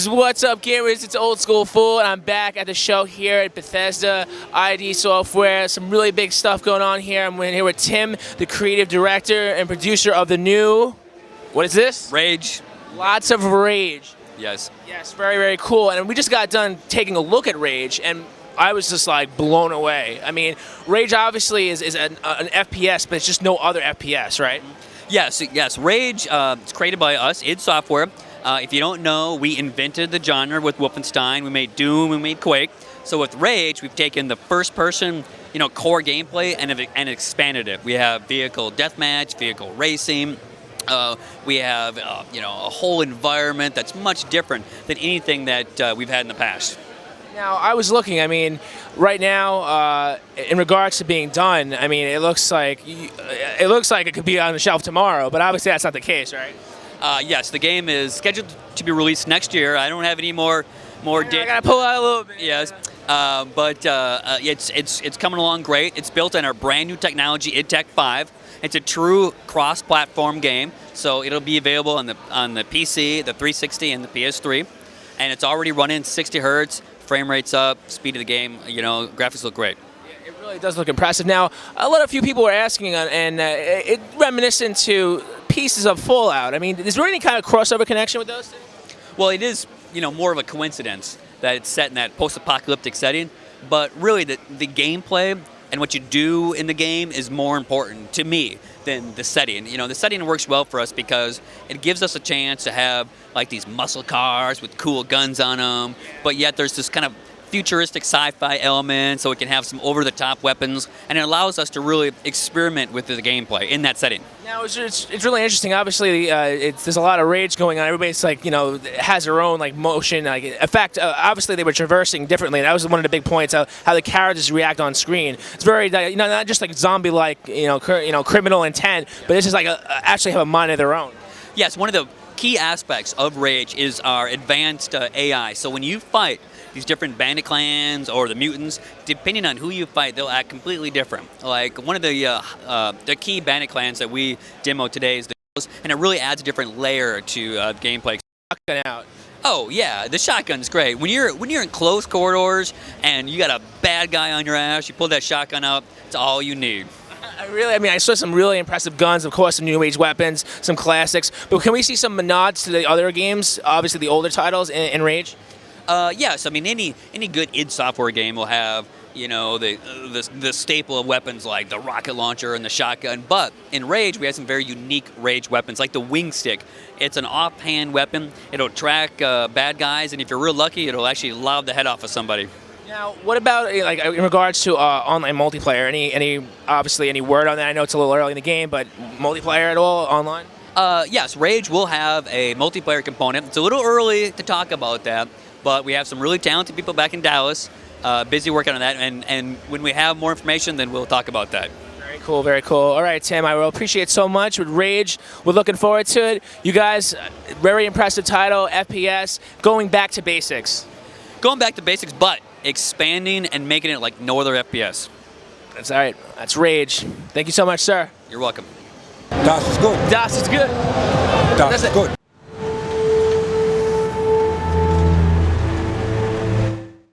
What's up, gamers? It's Old School Fool, and I'm back at the show here at Bethesda ID Software. Some really big stuff going on here. I'm here with Tim, the creative director and producer of the new, what is this? Rage. Lots of Rage. Yes. Yes, very, very cool. And we just got done taking a look at Rage, and I was just like blown away. I mean, Rage obviously is an FPS, but it's just no other FPS, right? Yes. Rage, it's created by us, id Software. If you don't know, we invented the genre with Wolfenstein. We made Doom, we made Quake. So with Rage, we've taken the first-person, core gameplay and expanded it. We have vehicle deathmatch, vehicle racing. We have, a whole environment that's much different than anything that we've had in the past. Now, I was looking, right now, in regards to being done, it looks like it could be on the shelf tomorrow, but obviously that's not the case, right? Yes, the game is scheduled to be released next year. I don't have any more data. I gotta pull out a little bit. Yes, but it's coming along great. It's built on our brand new technology, idTech 5. It's a true cross-platform game, so it'll be available on the PC, the 360, and the PS3, and it's already running 60 hertz, frame rates up, speed of the game. Graphics look great. It really does look impressive. Now, a few people were asking, and it reminiscent to pieces of Fallout. Is there any kind of crossover connection with those two? Well, it is, more of a coincidence that it's set in that post-apocalyptic setting, but really the gameplay and what you do in the game is more important to me than the setting. The setting works well for us because it gives us a chance to have like these muscle cars with cool guns on them, but yet there's this kind of futuristic sci-fi element, so it can have some over-the-top weapons, and it allows us to really experiment with the gameplay in that setting. Now, it's really interesting. Obviously, there's a lot of rage going on. Everybody's has their own motion effect. Obviously, they were traversing differently. That was one of the big points of how the characters react on screen. It's very not just zombie-like criminal intent, but it's just actually have a mind of their own. Yes, one of the key aspects of Rage is our advanced AI. So when you fight these different bandit clans or the mutants, depending on who you fight, they'll act completely different. Like one of the key bandit clans that we demo today is the Ghosts, and it really adds a different layer to gameplay. Shotgun out. Oh yeah, the shotgun's great. When you're in close corridors and you got a bad guy on your ass, you pull that shotgun out. It's all you need. I saw some really impressive guns, of course, some new age weapons, some classics. But can we see some nods to the other games, obviously the older titles in Rage? Yes, any good id Software game will have the staple of weapons like the rocket launcher and the shotgun. But in Rage, we have some very unique Rage weapons, like the wing stick. It's an offhand weapon. It'll track bad guys, and if you're real lucky, it'll actually lob the head off of somebody. Now, what about in regards to online multiplayer? Any word on that? I know it's a little early in the game, but multiplayer at all online? Yes, Rage will have a multiplayer component. It's a little early to talk about that, but we have some really talented people back in Dallas busy working on that, and when we have more information, then we'll talk about that. Very cool, very cool. All right, Tim, I will appreciate it so much with Rage. We're looking forward to it. You guys, very impressive title, FPS, going back to basics. Going back to basics, but expanding and making it like no other FPS. That's all right. That's Rage. Thank you so much, sir. You're welcome. Das ist gut. Das ist good. Das ist gut.